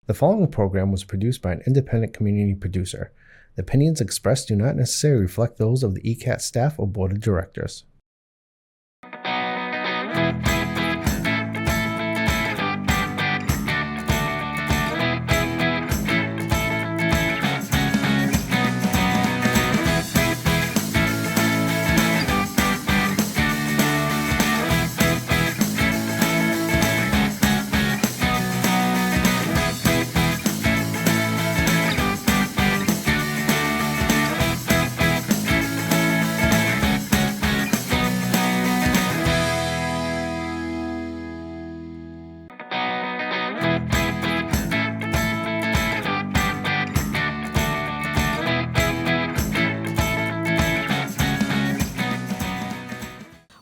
The following program was produced by an independent community producer. The opinions expressed do not necessarily reflect those of the ECAT staff or board of directors.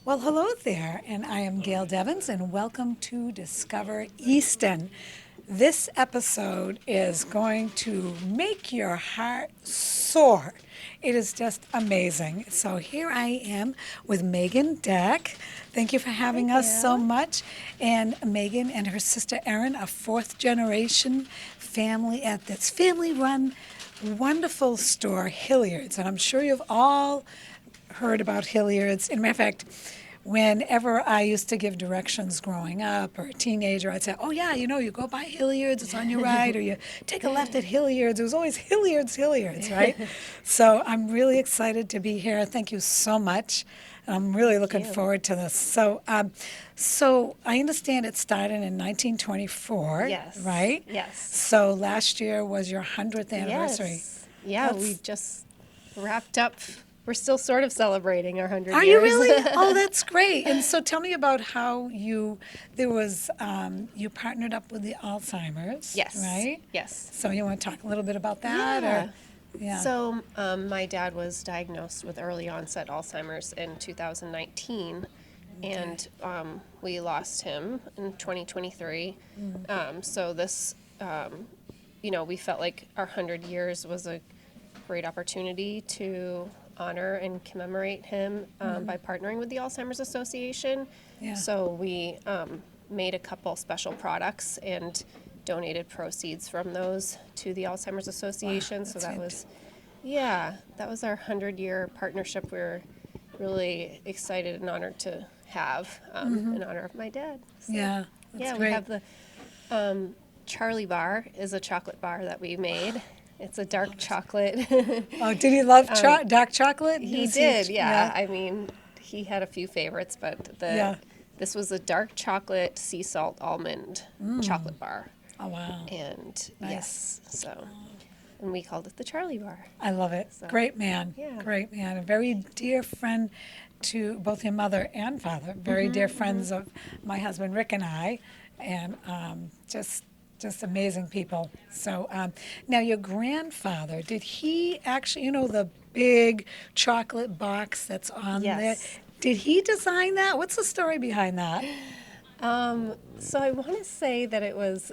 Well, hello there, and I am Gail Devins, and welcome to Discover Easton. This episode is going to make your heart soar. It is just amazing. So here I am with Megan Deck. Thank you for having us so much. And Megan and her sister Erin, a fourth generation family at this family-run wonderful store, Hilliard's. And I'm sure you've all heard about Hilliard's. As a matter of fact, whenever I used to give directions growing up or a teenager, I'd say, oh yeah, you go by Hilliard's, it's on your right, or you take a left at Hilliard's. It was always Hilliard's, right? So I'm really excited to be here. Thank you so much. I'm really looking forward to this. So I understand it started in 1924, Yes. right? Yes. So last year was your 100th anniversary. Yes. Yeah, That's- we just wrapped up. We're still sort of celebrating our 100 Are years. you really? Oh, that's great. And so tell me about how you partnered up with the Alzheimer's, Yes. right? Yes. So you want to talk a little bit about that? Yeah. Or, yeah. So my dad was diagnosed with early onset Alzheimer's in 2019, and we lost him in 2023. So this, we felt like our 100 years was a great opportunity to honor and commemorate him by partnering with the Alzheimer's Association. Yeah. So we made a couple special products and donated proceeds from those to the Alzheimer's Association. So that's that was our 100-year partnership. We're really excited and honored to have in honor of my dad. So, Yeah, that's great. we have the Charlie bar is a chocolate bar that we made. It's a dark chocolate. Oh, did he love dark chocolate? He Was did, yeah. I mean, he had a few favorites, but this was a dark chocolate sea salt almond chocolate bar. Oh, wow. And Nice. and we called it the Charlie bar. I love it. Great man. Yeah. Great man. A very dear friend to both your mother and father. Very dear friends of my husband Rick and I, and just amazing people. So now your grandfather, did he actually, the big chocolate box that's on there? Yes. Did he design that? What's the story behind that? So I want to say that it was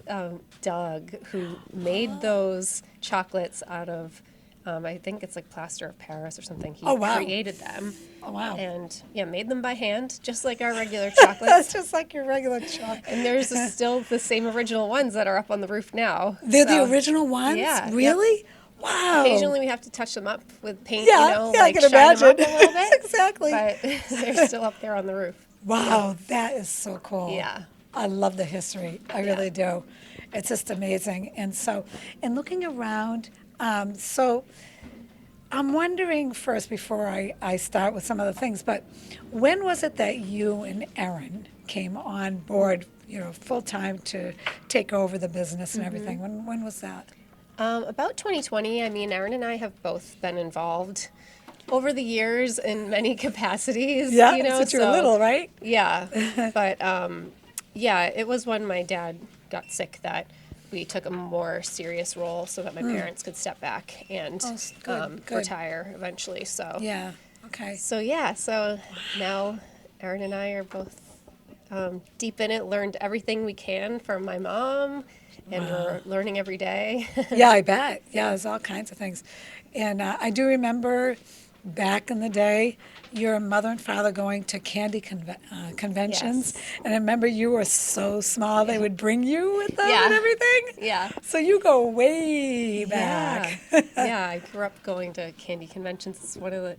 Doug who made those chocolates out of, I think it's like plaster of Paris or something. He Oh, wow. created them. Oh, wow. And made them by hand, just like our regular chocolates. That's just like your regular chocolate. And there's still the same original ones that are up on the roof now. They're the So, original ones? yeah, Really? Wow. Occasionally we have to touch them up with paint, I like can shine them up imagine. a little bit. Exactly. But they're still up there on the roof. Wow, that is so cool. Yeah. I love the history. I really do. It's just amazing. And so, looking around, so I'm wondering first, before I start with some of the things, but when was it that you and Erin came on board, full time to take over the business and everything? When was that? About 2020, I mean, Erin and I have both been involved over the years in many capacities. Yeah, since you were little, right? Yeah, but it was when my dad got sick that we took a more serious role so that my parents could step back and good. retire eventually. So Yeah. Okay. so now Erin and I are both deep in it. Learned everything we can from my mom, and we're learning every day. Yeah, I bet. Yeah, there's all kinds of things. And I do remember back in the day, your mother and father going to candy conventions, Yes. and I remember you were so small they would bring you with them Yeah. and everything. Yeah. So you go way back. Yeah, I grew up going to candy conventions. It's one of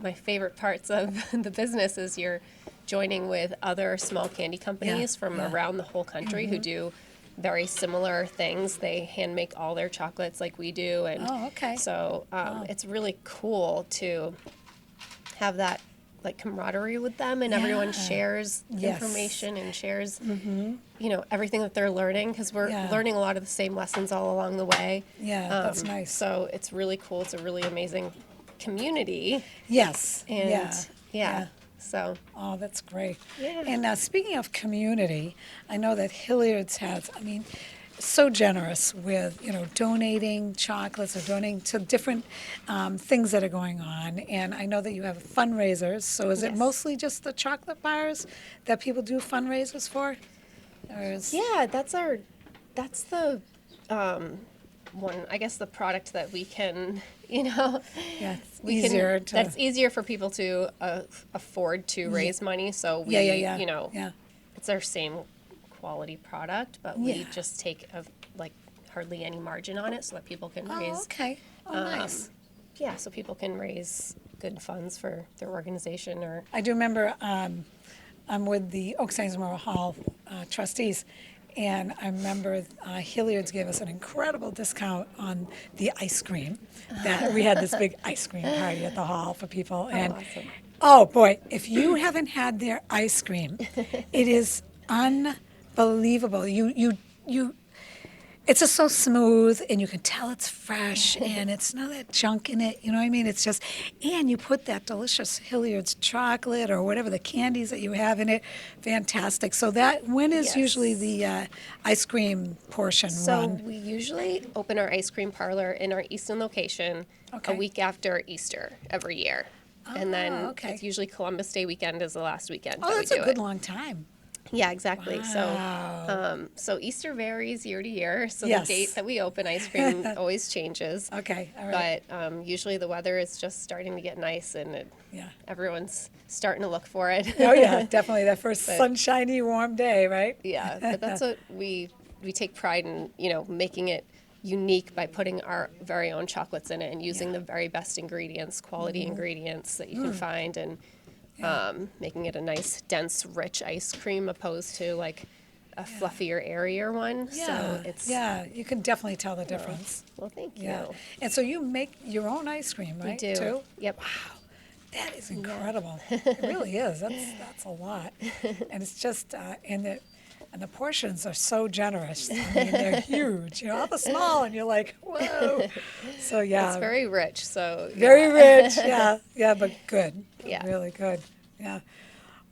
my favorite parts of the business is you're joining with other small candy companies from around the whole country who do very similar things. They hand make all their chocolates like we do, and Oh, okay. so it's really cool to have that like camaraderie with them, and everyone shares Yes. information and shares everything that they're learning, because we're learning a lot of the same lessons all along the way. Yeah, that's nice. So it's really cool. It's a really amazing community. Yes. And Yeah. so Oh, that's great. Yeah. And speaking of community, I know that Hilliard's has, so generous with, donating chocolates or donating to different things that are going on. And I know that you have fundraisers. So is it Yes. mostly just the chocolate bars that people do fundraisers for? Or is, yeah, that's the one, I guess, the product that we can, yeah, it's easier to. that's easier for people to afford to raise money. So we, Yeah. it's our same quality product, but we just take hardly any margin on it so that people can Oh, raise. okay. Oh, nice. Yeah, so people can raise good funds for their organization or. I do remember I'm with the Oak Sands Memorial Hall trustees, and I remember Hilliard's gave us an incredible discount on the ice cream. That we had this big ice cream party at the hall for people, and Awesome. oh boy, if you haven't had their ice cream, it is unbelievable. You it's just so smooth, and you can tell it's fresh, and it's not that junk in it. You know what I mean? It's just, and you put that delicious Hilliard's chocolate or whatever the candies that you have in it. Fantastic. So when is Yes. usually the ice cream portion So run? we usually open our ice cream parlor in our Easton location Okay. a week after Easter every year. And then okay. it's usually Columbus Day weekend is the last weekend Oh, that that's we a do good it. long time. Yeah, exactly. Wow. So Easter varies year to year. So Yes. the date that we open ice cream always changes. Okay, all right. But usually the weather is just starting to get nice, and Yeah. everyone's starting to look for it. Oh yeah, definitely that first sunshiny, warm day, right? Yeah, but that's what we take pride in, making it unique by putting our very own chocolates in it and using the very best ingredients, quality ingredients that you can find, and making it a nice, dense, rich ice cream opposed to like a fluffier, airier one. So it's you can definitely tell the difference. well, thank you. Yeah, and so you make your own ice cream, right? We do. Too? Yep. That is incredible. It really is. That's a lot, and it's just and the portions are so generous. I mean, they're huge. All the small, and you're like, whoa. So yeah, It's very rich. So very rich. Yeah, but good. Yeah. Really good. Yeah.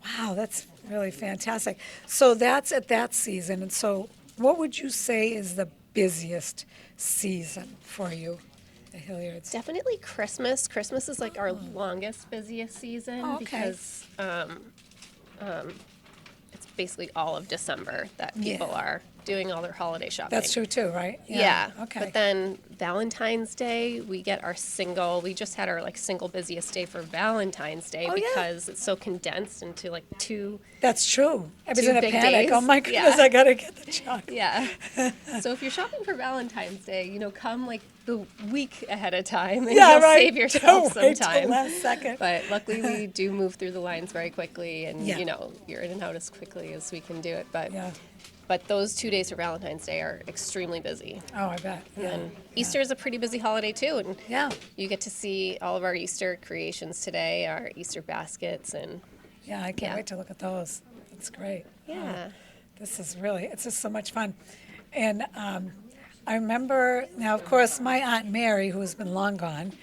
Wow, that's really fantastic. So that's at that season. And so what would you say is the busiest season for you at Hilliard's? Definitely Christmas. Christmas is like our longest, busiest season Oh, okay. because it's basically all of December that people are doing all their holiday shopping. That's true too, right? Yeah. Okay. But then Valentine's Day, we get our single. We just had our single busiest day for Valentine's Day Oh, yeah. because it's so condensed into two. That's true. I was 2 in a big panic. days. Oh my goodness, Yeah. I gotta get the chocolate. Yeah. So if you're shopping for Valentine's Day, come the week ahead of time, and Yeah, you'll right. save yourself Don't some wait till time. last second. But luckily, we do move through the lines very quickly, and Yeah. you're in and out as quickly as we can do it. But Yeah. but those 2 days for Valentine's Day are extremely busy. Oh, I bet. Yeah. And Easter is a pretty busy holiday too, and Yeah. you get to see all of our Easter creations today, our Easter baskets, and Yeah, I can't Yeah. wait to look at those. That's great. yeah. This is it's just so much fun. And I remember, now of course, my Aunt Mary, who has been long gone,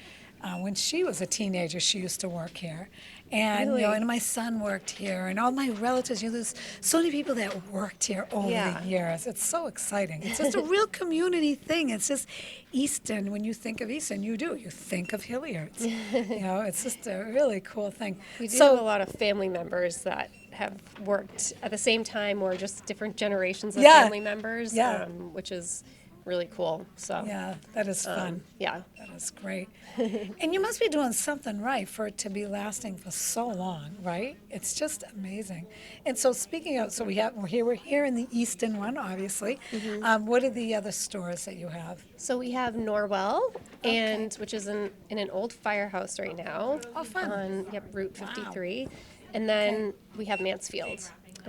when she was a teenager, she used to work here. And, Really? and my son worked here, and all my relatives, there's so many people that worked here over Yeah. the years. It's so exciting. It's just a real community thing. It's just Easton, when you think of Easton, you think of Hilliard's. It's just a really cool thing. We do have a lot of family members that have worked at the same time or just different generations of Yeah. family members, Yeah. which is really cool. So Yeah, that is fun. yeah. That is great. And you must be doing something right for it to be lasting for so long, right? It's just amazing. And so speaking of, so we're here in the Easton one, obviously. What are the other stores that you have? So we have Norwell, and which is in an old firehouse right now. Oh, fun. On Route 53, and then we have Mansfield,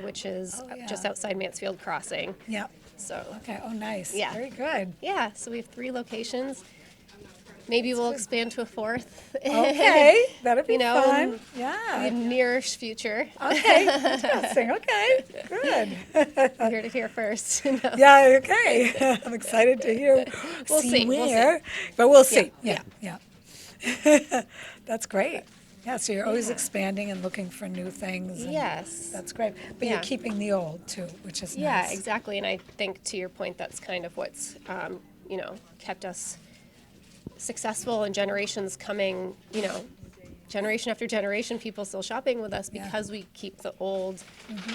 which is Oh, yeah. just outside Mansfield Crossing. Yeah. So Okay. Oh, nice. Yeah. Very good. yeah, so we have 3 locations. Maybe we'll expand to a 4th. Okay. That'd be You know, fun. in the Yeah. nearish future. Okay. Interesting. Okay. Good. You heard it here first. No. Yeah. Okay. I'm excited to hear. We'll see, we'll see. Where, but we'll see. Yeah, Yeah. That's great. Yeah. So you're always expanding and looking for new things. And Yes. That's great. But you're Yeah. keeping the old too, which is Yeah, nice. exactly. And I think to your point, that's kind of what's, kept us successful and generations coming, generation after generation, people still shopping with us Yeah. because we keep the old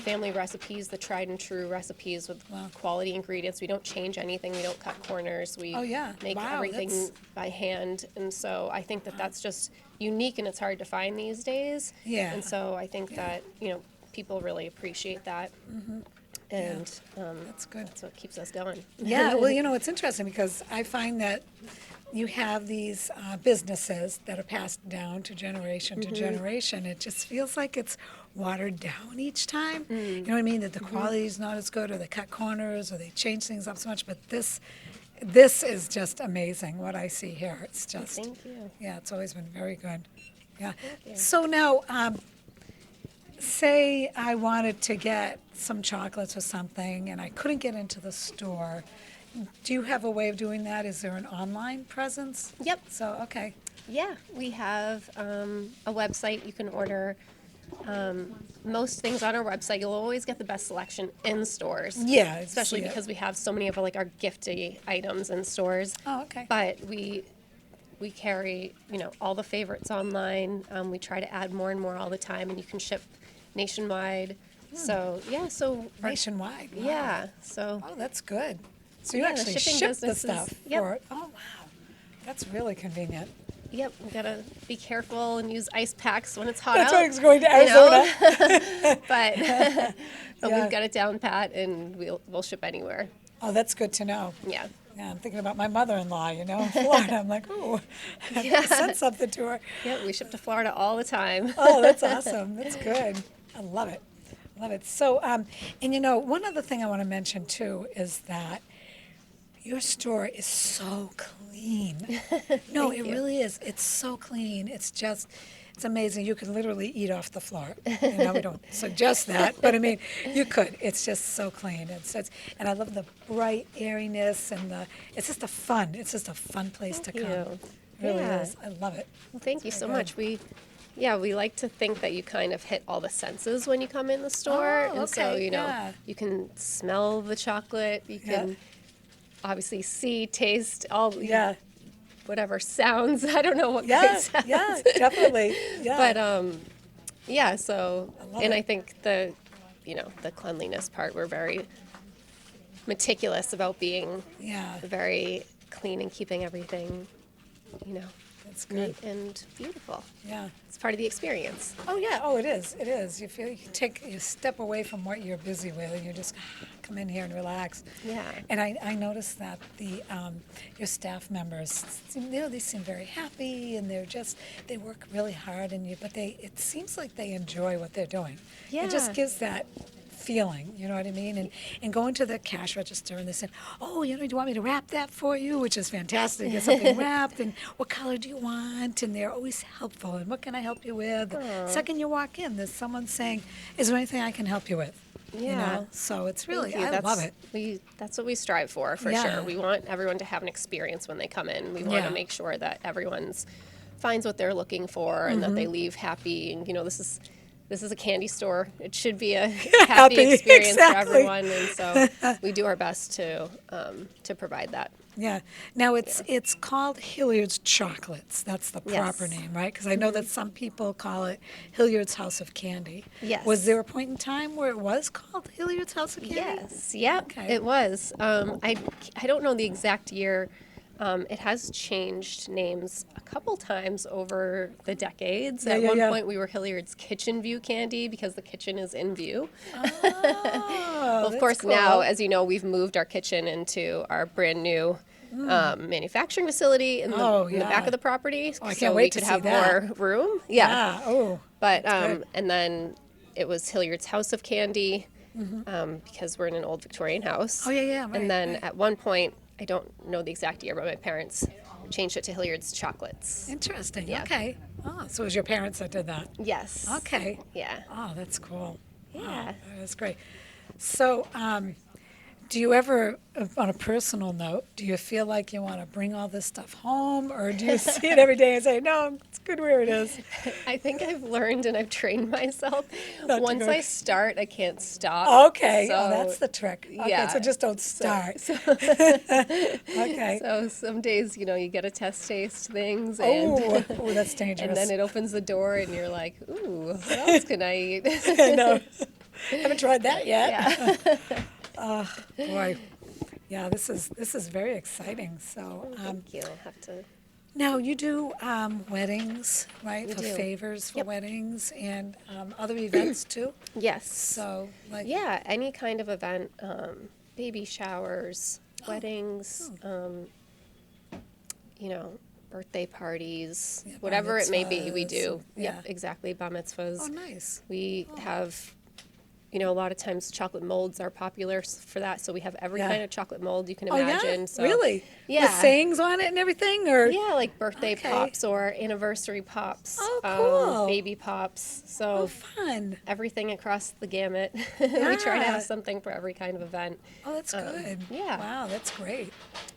family recipes, the tried and true recipes with Wow. quality ingredients. We don't change anything. We don't cut corners. We Oh, yeah. make Wow, everything that's- by hand. And so I think that that's just unique and it's hard to find these days. Yeah. And so I think that, people really appreciate that. And That's good. that's what keeps us going. Yeah, well, it's interesting because I find that you have these businesses that are passed down to generation to generation. It just feels like it's watered down each time. You know what I mean? That the quality is not as good, or they cut corners, or they change things up so much. But this is just amazing what I see here. It's just, Thank you. yeah, it's always been very good. Yeah. So now, say I wanted to get some chocolates or something and I couldn't get into the store. Do you have a way of doing that? Is there an online presence? Yep. So, okay. Yeah, we have a website. You can order most things on our website. You'll always get the best selection in stores. Yeah, Especially see it. because we have so many of our gifty items in stores. Oh, okay. But we carry, all the favorites online. We try to add more and more all the time, and you can ship nationwide. So, yeah, Nationwide. Wow. Yeah, so Oh, that's good. So you Yeah, the actually shipping ship the business is- stuff yep. for it. Oh, wow. That's really convenient. yep, we gotta be careful and use ice packs when it's hot That's out. why it's going to you know? Arizona. But Yeah. we've got it down pat, and we'll ship anywhere. Oh, that's good to know. Yeah. Yeah, I'm thinking about my mother-in-law, in Florida. I'm like, oh, I have to send something to her. Yeah, we ship to Florida all the time. Oh, that's awesome. That's good. I love it. Love it. So, and one other thing I want to mention too is that your store is so clean. No, it really is. It's so clean. It's amazing. You can literally eat off the floor. We don't suggest that, but I mean, you could. It's just so clean. And I love the bright airiness and it's just a fun place to come. you. It really Yeah. is. I love it. Well, thank you It's so very much. We like to think that you kind of hit all the senses when you come in the store. Oh, And so, okay, yeah. you can smell the chocolate. You can obviously see, taste, all Yeah. whatever sounds. I don't know what Yeah, kind of sounds. yeah, definitely. Yeah. But yeah, so love and it. I think the cleanliness part, we're very meticulous about being yeah, very clean and keeping everything, that's good. neat and beautiful. Yeah. It's part of the experience. Oh yeah. Oh, it is. It is. You feel you step away from what you're busy with, and you just come in here and relax. Yeah. And I noticed that your staff members, they seem very happy, and they work really hard, but it seems like they enjoy what they're doing. It just Yeah. gives that feeling, you know what I mean? And going to the cash register and they said, oh, do you want me to wrap that for you? Which is fantastic. Get something wrapped, and what color do you want? And they're always helpful. And what can I help you with? Second you walk in, there's someone saying, is there anything I can help you with? Yeah. So it's really, Thank you. I love it. That's what we strive for Yeah. sure. We want everyone to have an experience when they come in. We want Yeah. to make sure that everyone's finds what they're looking for and that they leave happy. And this is this is a candy store. It should be a happy experience exactly. for everyone, and so we do our best to provide that. Yeah. Now it's called Hilliard's Chocolates. That's the proper Yes. name, right? Because I know that some people call it Hilliard's House of Candy. Yes. Was there a point in time where it was called Hilliard's House of Candy? Yes, yep, Okay. it was. I don't know the exact year. It has changed names a couple times over the decades. At one point, we were Hilliard's Kitchen View Candy because the kitchen is in view. Oh, Of course, now, as you know, we've moved our kitchen into our brand new manufacturing facility in the back of the property, I can't so wait we to could see have that. more room. Yeah, Yeah. Oh. but good. and then it was Hilliard's House of Candy because we're in an old Victorian house. Oh, yeah, right, And then right. at one point, I don't know the exact year, but my parents changed it to Hilliard's Chocolates. Interesting. Yeah. Okay. Oh, so it was your parents that did that. Yes. Okay. Yeah. Oh, that's cool. Yeah. Wow, that's great. So, do you ever, on a personal note, do you feel like you want to bring all this stuff home, or do you see it every day and say, no, it's good where it is? I think I've learned and I've trained myself. Not to Once go- I start, I can't stop. Okay. Oh, So- that's the trick. Okay, yeah. so just don't start. Okay. So some days, you get to test taste things, Oh, and that's dangerous. and then it opens the door, and you're like, ooh, what else can I eat? I know. Haven't tried that yet. Yeah. Boy. Yeah, this is very exciting. So, Thank you. I'll have to. now you do weddings, right? We For do. favors for Yep. weddings and other events too. Yes. So, like, Yeah, any kind of event, baby showers, weddings, birthday parties, Yeah, bar whatever it may be, we mitzvahs do. and- Yep, yeah. exactly, bar mitzvahs. oh, nice. We have, a lot of times chocolate molds are popular for that, so we have every Yeah. kind of chocolate mold you can Oh, imagine. yeah? So, Really? Yeah. With sayings on it and everything, or Yeah, like birthday Okay. pops or anniversary pops, Oh, cool. baby pops. So oh, fun. everything across the gamut. We try to Yeah. have something for every kind of event. Oh, that's good. yeah. Wow, that's great.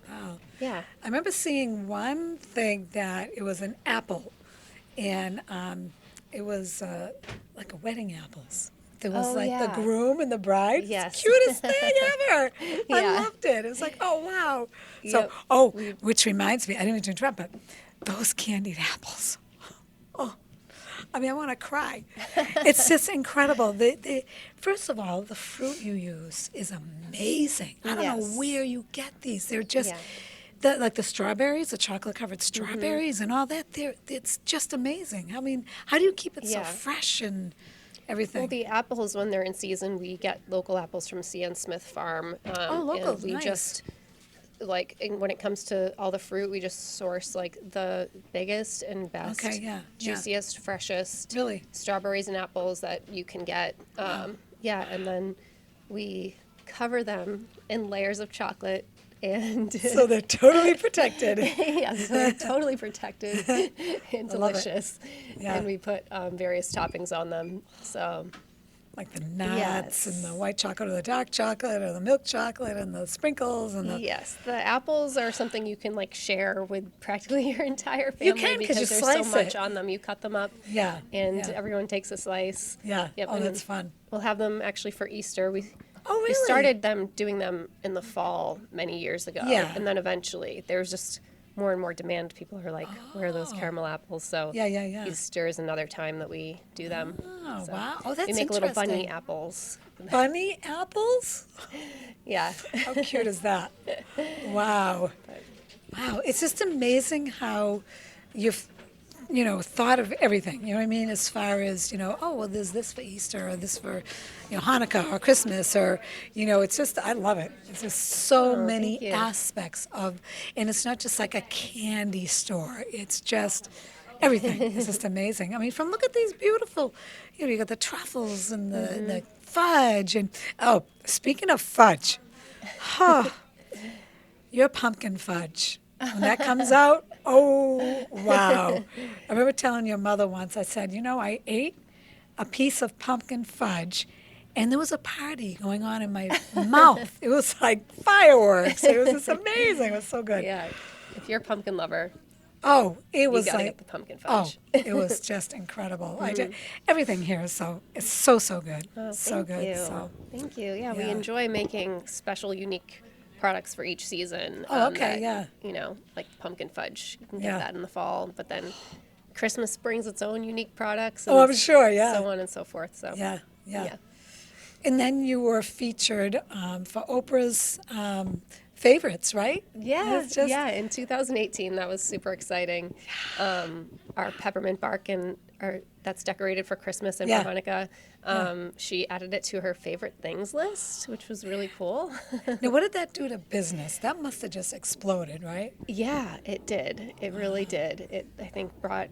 Wow. Yeah. I remember seeing one thing that it was an apple, and it was like a wedding apples. There was Oh, like the yeah. groom and the bride. It's the Yes. cutest thing ever. I Yeah. loved it. It was like, oh, wow. So, Yep. oh, which reminds me, I didn't mean to interrupt, but those candied apples. Oh, I mean, I want to cry. It's just incredible. First of all, the fruit you use is amazing. I don't know Yes. where you get these. They're just, Yeah. like the strawberries, the chocolate-covered strawberries and all that. It's just amazing. I mean, how do you keep it so Yeah. fresh and everything? Well, the apples, when they're in season, we get local apples from C.N. Smith Farm. local, And we nice. just, when it comes to all the fruit, we just source, the biggest and best, Okay, yeah, yeah. juiciest, freshest Really? strawberries and apples that you can get. Yeah, and then we cover them in layers of chocolate. And So they're totally protected. yes, they're totally protected and love it. delicious. Yeah. And we put various toppings on them. So Like the nuts and Yes. the white chocolate or the dark chocolate or the milk chocolate and the sprinkles and the... yes, the apples are something you can share with practically your entire family can, 'cause you because there's slice so much it. on them. You cut them up, Yeah. and yeah. everyone takes a slice. Yeah. Yep, Oh, and that's fun. We'll have them actually for Easter. Oh, really? We started doing them in the fall many years ago. Yeah. And then eventually there was just more and more demand. People are like, where are those caramel apples? So Yeah, yeah, yeah. Easter is another time that we do them. Oh, So wow. Oh, that's we make little bunny interesting. apples. Bunny apples? Yeah. How cute is that? Wow. Wow. It's just amazing how you've, thought of everything. You know what I mean? As far as, oh, well, there's this for Easter or this for, Hanukkah or Christmas or, it's just, I love it. It's just so many thank you. aspects of, and it's not just like a candy store. It's just everything. It's just amazing. I mean, look at these beautiful, you got the truffles and the fudge. And, oh, speaking of fudge, your pumpkin fudge. When that comes out, oh, wow. I remember telling your mother once, I said, I ate a piece of pumpkin fudge, and there was a party going on in my mouth. It was like fireworks. It was just amazing. It was so good. Yeah. If you're a pumpkin lover, Oh, it You was gotta like, get the pumpkin oh, fudge. it was just incredible. Everything here is it's so good. Oh, So thank good. you. So, Thank you. Yeah, we yeah. enjoy making special, unique products for each season. Oh, okay, that, yeah. You know, like pumpkin fudge. You can Yeah. get that in the fall, but then Christmas brings its own unique products. Oh, And I'm sure, yeah. So on and so forth. So Yeah, yeah. yeah. And then you were featured for Oprah's favorites, right? Yeah, It's just, yeah. In 2018, that was super exciting. Our peppermint bark that's decorated for Christmas and Yeah. for Hanukkah. She added it to her favorite things list, which was really cool. Now, what did that do to business? That must have just exploded, right? Yeah, it did. It really did. It, I think, brought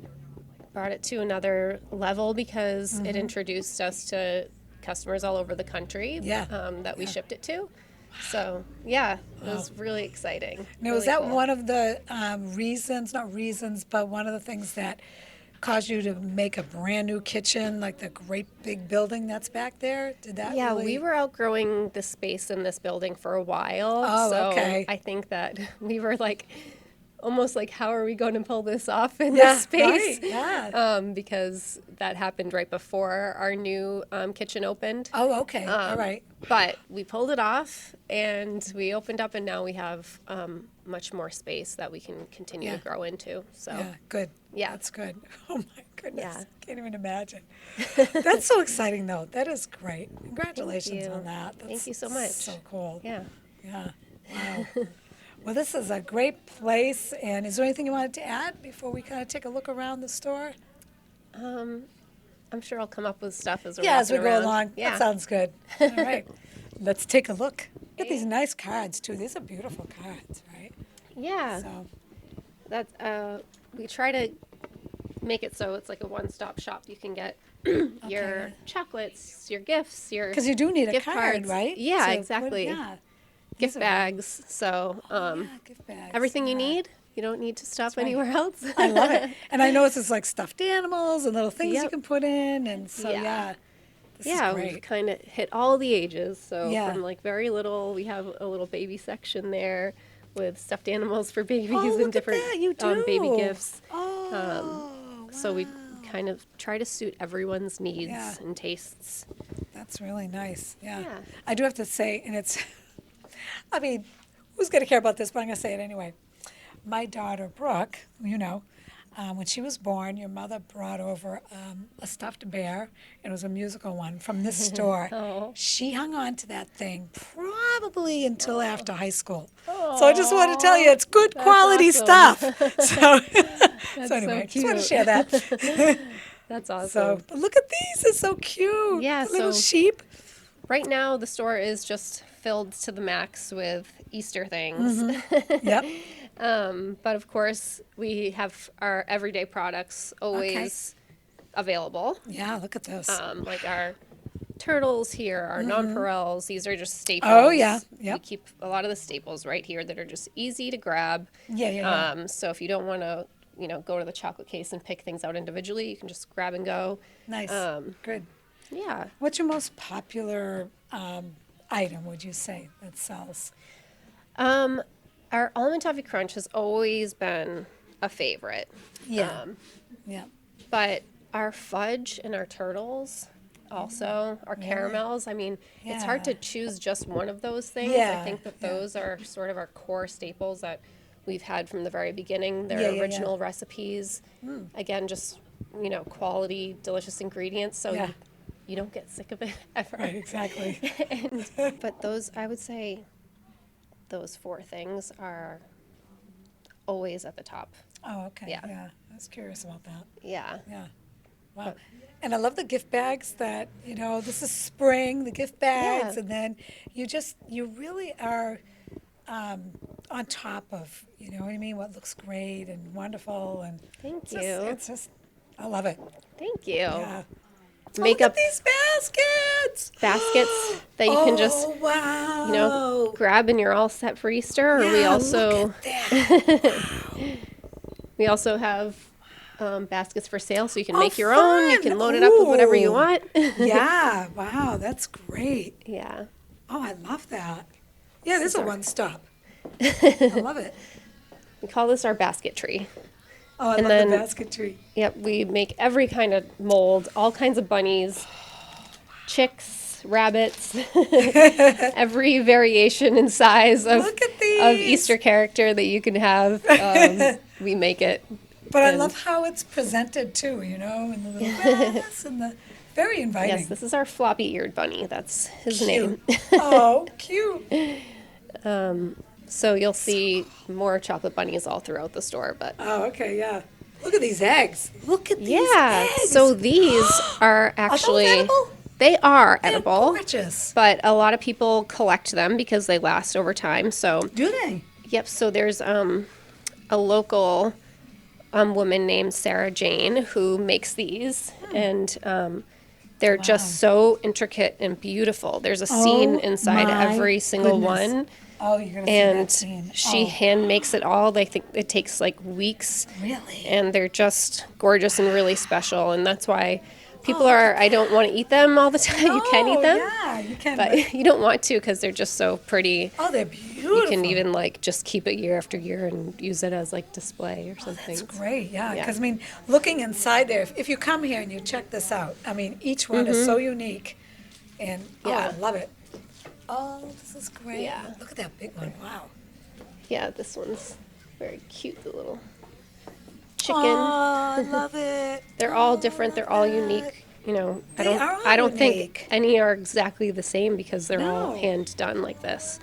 it to another level because it introduced us to customers all over the country. Yeah. That we shipped it to. So yeah, it was really exciting. Now, really was that cool. one of the not reasons, but one of the things that caused you to make a brand new kitchen, like the great big building that's back there? Did that Yeah, really? we were outgrowing the space in this building for a while. Oh, so okay. I think that we were like, almost like, how are we going to pull this off in Yeah, this space? right, yeah. Because that happened right before our new kitchen opened. Oh, okay. All right. But we pulled it off and we opened up, and now we have much more space that we can continue Yeah. to grow into. So Yeah, good. Yeah. That's good. Oh, my goodness. Yeah. Can't even imagine. That's so exciting, though. That is great. Congratulations you. on that. Thank That's you so much. So cool. yeah. Yeah. Wow. Well, this is a great place. And is there anything you wanted to add before we kind of take a look around the store? I'm sure I'll come up with stuff as we're Yeah, as we walking go around. along. Yeah. That sounds good. All right. Let's take a look. Look at these nice cards, too. These are beautiful cards, right? Yeah. So, That's we try to make it so it's like a one-stop shop. You can get your chocolates, your gifts, your because you do need a gift card, cards. right? Yeah, So, exactly. yeah. Gift These are- bags. So Yeah, gift bags. everything you yeah. need. You don't need to stop right. anywhere else. I love it. And I know it's just like stuffed animals and little things you Yep. can put in. And so, Yeah. yeah. This Yeah, is we've great. kind of hit all the ages. So Yeah. from like very little, we have a little baby section there with stuffed animals for babies Oh, look and at different that. You baby do. gifts. Oh, So we wow. kind of try to suit everyone's needs Yeah. and tastes. That's really nice. Yeah. Yeah. I do have to say, and it's, I mean, who's going to care about this, but I'm going to say it anyway. My daughter, Brooke, when she was born, your mother brought over a stuffed bear, and it was a musical one from this store. Oh. She hung on to that thing probably until after high school. So I just want to tell you, it's good quality awesome. stuff. So, That's so anyway, just want to cute. share that. That's awesome. So, but look at these; they're so cute. Yeah, The little so- sheep. Right now, the store is just filled to the max with Easter things. Yep. But of course, we have our everyday products always available. Yeah, look at this. Like our turtles here, our nonpareils. These are just staples. Oh, yeah. We Yep. keep a lot of the staples right here that are just easy to grab. Yeah. So if you don't want to, go to the chocolate case and pick things out individually, you can just grab and go. Nice. Good. Yeah. What's your most popular item, would you say, that sells? Our almond toffee crunch has always been a favorite. Yeah. Yeah. But our fudge and our turtles, also our caramels. I mean, it's hard to Yeah. choose just one of those things. Yeah, I think that yeah. those are sort of our core staples that we've had from the very beginning. They're Yeah, yeah, original recipes. Again, just quality, delicious ingredients. So Yeah. you don't get sick of it ever. Right, exactly. But those, I would say, those four things are always at the top. Oh, okay. Yeah. Yeah. I was curious about that. Yeah. Yeah. Wow. And I love the gift bags that, this is spring, the gift bags, Yeah. and then you really are on top of, what I mean, what looks great and wonderful. And Thank it's just- you. It's just, I love it. Thank you. Yeah. Make Look up at these baskets. baskets that you can just, Oh, wow. grab and you're all set for Easter. Or we Yeah, also look at that. we also have baskets for sale, so you can Oh, make your own. You fun. can load it up with whatever you Ooh. want. Yeah, wow, that's great. Yeah. Oh, I love that. Yeah, this is a our- one-stop. I love it. We call this our basket tree. Oh, I And love then- the basketry. Yep, we make every kind of mold, all kinds of bunnies, chicks, rabbits, every variation in size of Look at of these. Easter character that you can have. We make it. But I And- love how it's presented too, you know, and the little grass and the very inviting. Yes, this is our floppy-eared bunny. That's his Cute. name. Oh, cute. So you'll see more chocolate bunnies all throughout the store, but Oh, okay, yeah. Look at these eggs. Look at these yeah. eggs. So these are actually edible? they are They're edible, gorgeous. but a lot of people collect them because they last over time. So Do they? yep. So there's a local woman named Sarah Jane who makes these, and they're just so intricate and beautiful. There's a scene inside my every single goodness. one. Oh, you're gonna see that And scene. she hand makes it all. They think it takes like weeks, Really? and they're just gorgeous and really special. And that's why people are. I don't want to eat them all the time. You can eat them, Yeah, you can. but you don't want to because they're just so pretty. oh, they're beautiful. You can even like just keep it year after year and use it as like display or something. That's great, yeah. Yeah. Because I mean, looking inside there, if you come here and you check this out, I mean, each one is so unique, and Yeah. I love it. Oh, this is great. Yeah. Look at that big one. Wow. Yeah, this one's very cute. The little chicken. Oh, I love it. They're all different. They're all unique. You know, They are all I don't unique. think any are exactly the same because they're all No. hand done like this.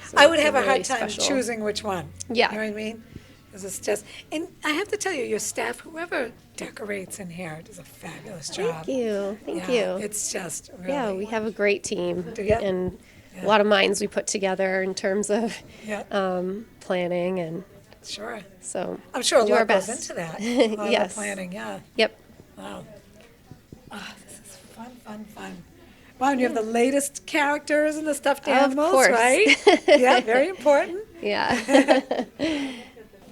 So I would they're have a really hard time special. choosing which one. Yeah. You know what I mean? Because it's just, and I have to tell you, your staff, whoever decorates in here, does a fabulous job. Thank you. Thank Yeah, you. It's just really. Yeah, we have a great team Do ya? and Yeah. a lot of minds we put together in terms of Yeah, planning, and sure. so I'm sure a do our lot goes best. into that. A lot of Yes. planning, yeah. Yep. Wow. Ah, this is fun, fun, fun. Wow, and you have the latest characters and the stuffed Of animals, course. right? Yeah, very important. Yeah.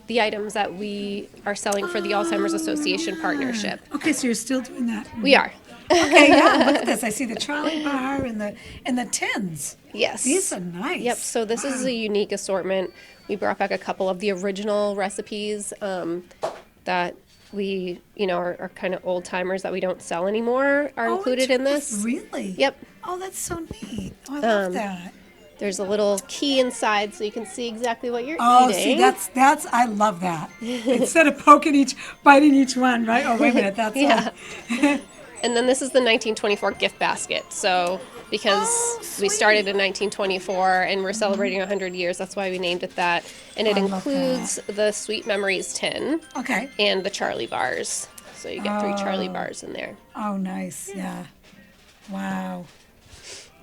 The items that we are selling for the Alzheimer's Association partnership. Okay, so you're still doing that. We are. Okay, yeah, look at this. I see the trolley bar and the tins. Yes. These are nice. Yep. So this is a unique assortment. We brought back a couple of the original recipes that we, are kind of old timers that we don't sell anymore are Oh, included in this. Really? Yep. Oh, that's so neat. Oh, I love that. There's a little key inside so you can see exactly what you're Oh, eating. see, that's I love that. Instead of biting each one, right? Oh, wait a minute, that's Yeah. And then this is the 1924 gift basket. So because we started in 1924 and we're celebrating 100 years, that's why we named it that. And it I love includes the Sweet Memories tin Okay. and the Charlie bars. So you get 3 Charlie bars in there. Oh, nice. Yeah. Wow.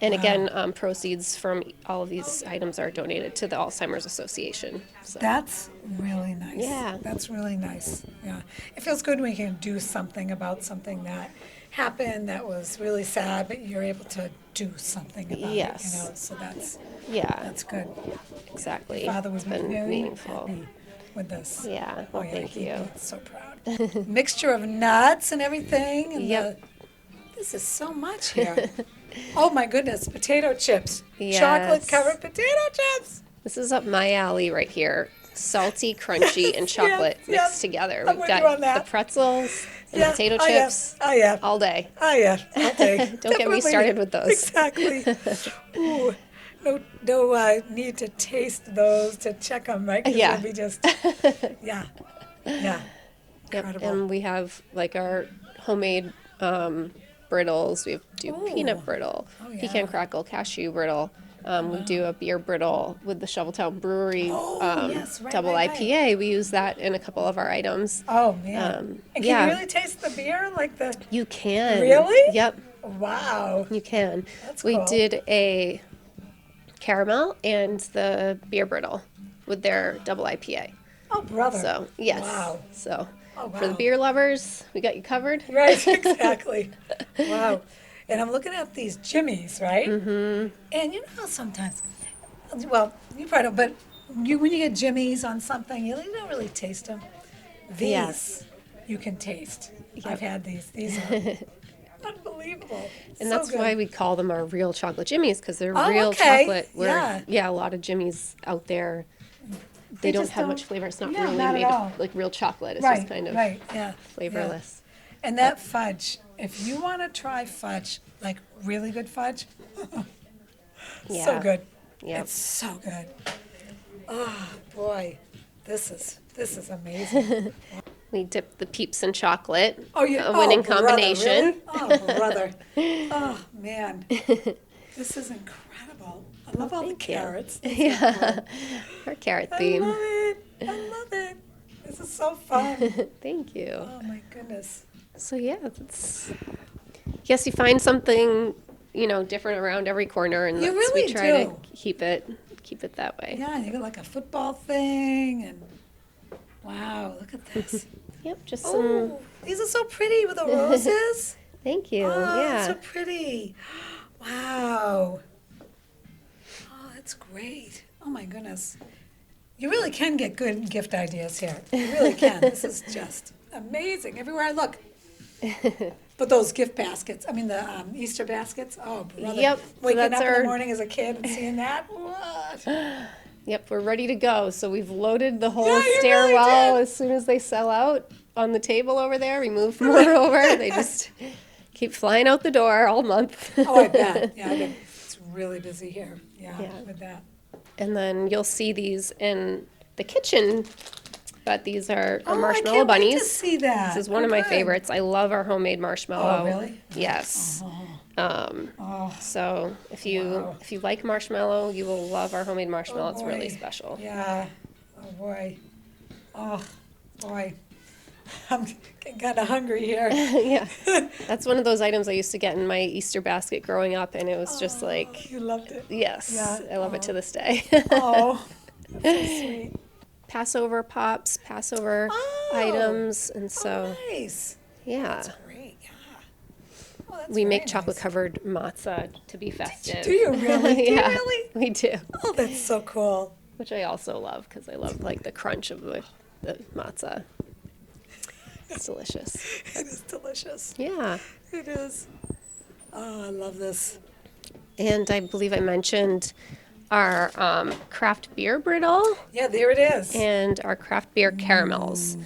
And again, proceeds from all of these items are donated to the Alzheimer's Association. So. That's really nice. Yeah. That's really nice. Yeah. It feels good when you can do something about something that happened that was really sad, but you're able to do something about Yes. it, So Yeah, that's good. exactly. Father was It's been very meaningful. happy with this. Yeah, Oh, well, yeah, thank he'd you. be so proud. Mixture of nuts and everything. And Yep. this is so much here. Oh my goodness, potato chips. Yes. Chocolate covered potato chips. This is up my alley right here. Salty, crunchy, and chocolate yes. mixed together. I'm We've with you on got that. the pretzels and Yeah. potato Oh, yeah. chips Oh, yeah. all day. Oh, yeah. Okay. Don't get me Definitely. started with those. Exactly. Ooh. No need to taste those to check them, right? 'Cause Yeah. it'll be just, yeah. Yeah. Yep. Incredible. And we have like our homemade brittles. We do Ooh. peanut brittle, Oh, yeah. pecan crackle, cashew brittle. We do a beer brittle with the Shoveltown Brewery Oh, yes, right, double right, right. IPA. We use that in a couple of our items. Oh, man. And can yeah. you really taste the beer? Like the, You can. Really? Yep. wow. You can. That's We cool. did a caramel and the beer brittle with their double IPA. Oh, brother. So, yes. Wow. So, Oh, for the wow. beer lovers, we got you covered. Right, exactly. Wow. And I'm looking at these jimmies, right? Mm-hmm. And you know how sometimes, well, you probably don't, but when you get jimmies on something, you don't really taste them. These, Yes. you can taste. I've had these. These are unbelievable. And So that's good. why we call them our real chocolate jimmies, because they're Oh, real okay. chocolate. Where, Yeah. a lot of jimmies out there they don't just have don't- much flavor. It's not No, really not at made all. of like real chocolate. It's Right, just kind of right, yeah. flavorless. Yeah. And that fudge, if you want to try fudge, like really good fudge, so Yeah. good. Yep. It's so good. Oh, boy, this is amazing. We dip the Peeps in chocolate. Oh, A winning brother, combination. really? Oh, brother. Oh, man. This is incredible. I love all the thank you. carrots. Yeah. Our carrot I theme. love it. I love it. This is so fun. Thank you. Oh, my goodness. So yeah, that's. Yes, you find something, different around every corner, and You we really try do. to keep it that way. Yeah, you got like a football thing, and wow, look at this. Yep, just some. Oh, these are so pretty with the roses. Thank you. Oh, yeah. so pretty. Wow. Oh, that's great. Oh my goodness. You really can get good gift ideas here. You really can. This is just amazing. Everywhere I look. But those gift baskets, the Easter baskets, oh, brother. Yep, so Waking that's up in our- the morning as a kid and seeing that, what? Yep, we're ready to go. So we've loaded the whole Yeah, you really stairwell did. as soon as they sell out on the table over there. We move more over. They just keep flying out the door all month. Oh, I bet. Yeah, I bet. It's really busy here. Yeah, Yeah. with that. And then you'll see these in the kitchen, but these are Oh, marshmallow I can't bunnies. wait to see that. This is one Oh, of my good. favorites. I love our homemade marshmallow. Oh, really? Yes. Oh, So if you Wow. if you like marshmallow, you will love our homemade marshmallow. It's really boy. special. yeah. Oh, boy. Oh, boy. I'm getting kind of hungry here. Yeah, that's one of those items I used to get in my Easter basket growing up, and it was just like, You loved it. yes, Yeah. I love it to this day. Oh, that's so sweet. Passover pops, Passover Oh. items, and so Oh, nice. yeah, Great, yeah. Oh, that's we make very chocolate nice. covered matzah to be festive. Do you really? Do you Yeah, really? we do, Oh, that's so cool. which I also love because I love like the crunch of the matzah. It's delicious. It is delicious. Yeah. It is. Oh, I love this. And I believe I mentioned our craft beer brittle Yeah, there it is. and our craft beer caramels.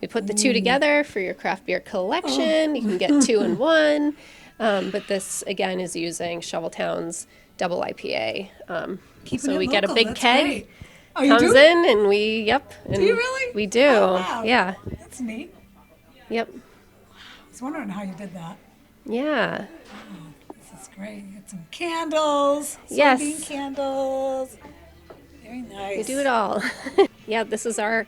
We put the two together for your craft beer collection. You can get 2 in 1. But this, again, is using Shoveltown's double IPA. Keeping So it we get a local, big that's keg, great. Oh, you comes do? in, and we, yep. And Do you really? We do. Oh, wow. Yeah. That's neat. Yep. I was wondering how you did that. Yeah. This is great. You got some candles. Yes. Soybean candles. Very nice. We do it all. Yeah, this is our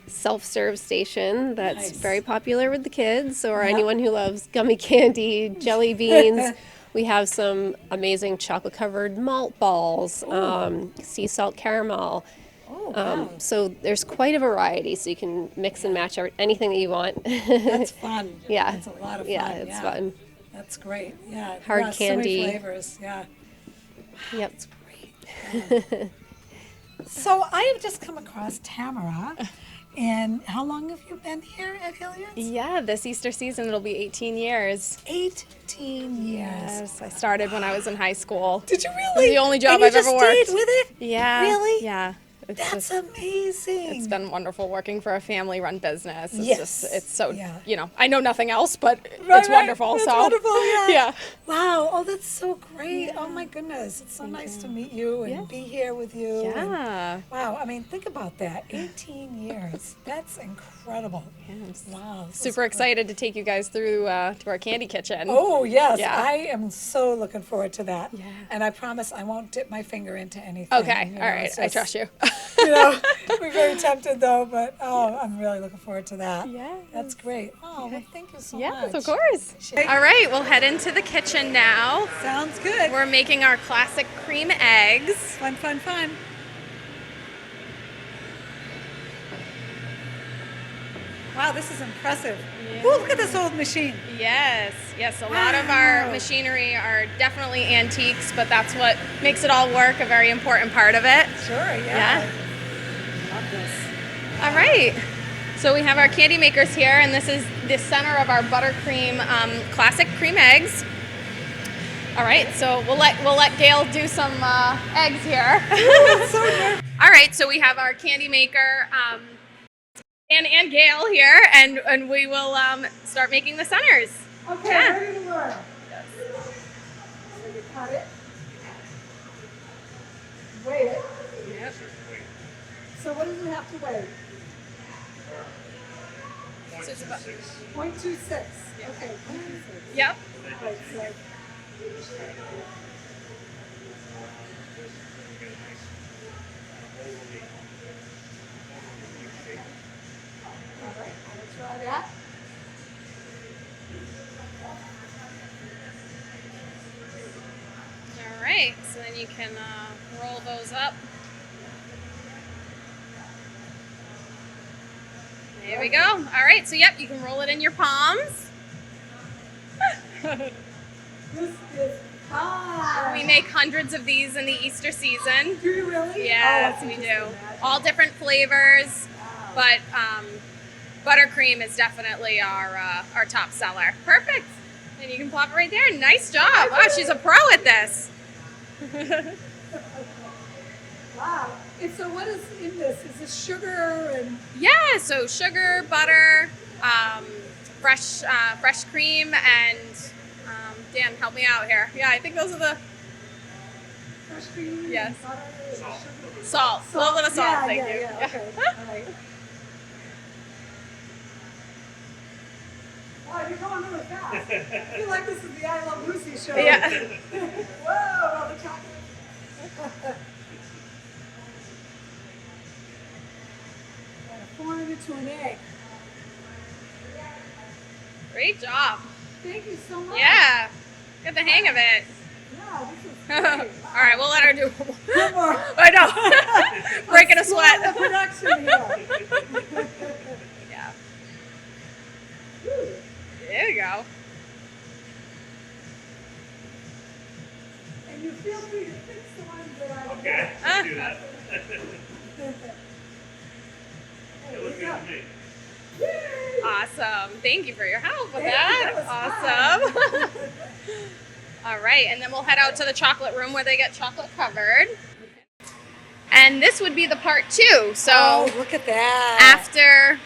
self-serve station that's Nice. very popular with the kids or Yep. anyone who loves gummy candy, jelly beans. We have some amazing chocolate-covered malt balls, sea salt caramel. Oh, wow. So there's quite a variety, so you can mix and match anything that you want. That's fun. Yeah. It's a lot of fun. Yeah, it's fun. That's great. Yeah. Hard yeah, candy. So many flavors. Yeah. Yep. Great. So I have just come across Tamara. And how long have you been here at Hilliard? Yeah, this Easter season it'll be 18 years. 18 years. Yes, I started when I was in high school. Did you really? The only job and you I've just ever worked. stayed with it? Yeah. Really? Yeah. It's That's just, amazing. it's been wonderful working for a family-run business. It's Yes. just, it's so, Yeah. I know nothing else, but Right, it's right. wonderful. It's so wonderful, yeah. yeah. Wow. Oh, that's so great. Oh, my goodness. It's so nice to meet you and Yes. be here with you. and- Yeah. wow. I mean, think about that. 18 years. That's incredible. Yes. Wow. this is Super excited to take you guys through to our candy kitchen. Oh, yes. Yeah. I am so looking forward to that. Yeah. And I promise I won't dip my finger into anything. Okay. you All know, right. it's I just- trust you. We're very tempted though, but I'm really looking forward to that. Yes. That's great. Oh, well, thank you so Yes, much. of course. All right, we'll head into the kitchen now. Sounds good. We're making our classic cream eggs. Fun, fun, fun. Wow, this is impressive. Ooh, look at this old machine. Yes, yes. A lot of our Wow. machinery are definitely antiques, but that's what makes it all work, a very important part of it. Sure, yeah. Yeah. Love this. All right. So we have our candy makers here, and this is the center of our buttercream classic cream eggs. All right, so we'll let Gail do some eggs here. Ooh, it's so nervous. All right, so we have our candy maker and Gail here, and we will start making the centers. Okay, Yeah. ready to learn. So you cut it. Weigh it. Yep. So what does it have to weigh? So it's about, 0.26. Okay, 0.26. yep. Right, so. All right, let's try that. All right, so then you can roll those up. There we go. All right, so yep, you can roll it in your palms. This is fun. We make hundreds of these in the Easter season. Do you really? Yes, Oh, we I can do. just imagine. All different flavors, Wow. but buttercream is definitely our top seller. Perfect. And you can plop it right there. Nice job. Wow, she's a pro at this. Wow. And so what is in this? Is this sugar and Yeah, so sugar, butter, fresh cream, and Dan, help me out here. Yeah, I think those are the fresh cream? and Yes. butter and sugar? salt. A little bit of salt, Yeah, thank yeah, you. Yeah, okay. All right. Wow, you're going really fast. I feel like this is the I Love Lucy show. Yeah. Whoa, all the chocolate. Form it into an egg. Great job. Thank you so much. Yeah, get the hang of it. Yeah, this is All great. right, we'll let her do one more. One more. I know. Breaking a Slow sweat. the production here. Yeah. Whew. There you go. And you feel free to fix the ones that I Okay, Ah. let's do that. It looks good to me. Yay! Awesome. Thank you for your help with Thank you, that. that was Awesome. All right, and then we'll head out to the chocolate room where they get chocolate covered. And this would be the part 2. So Oh, look at that. after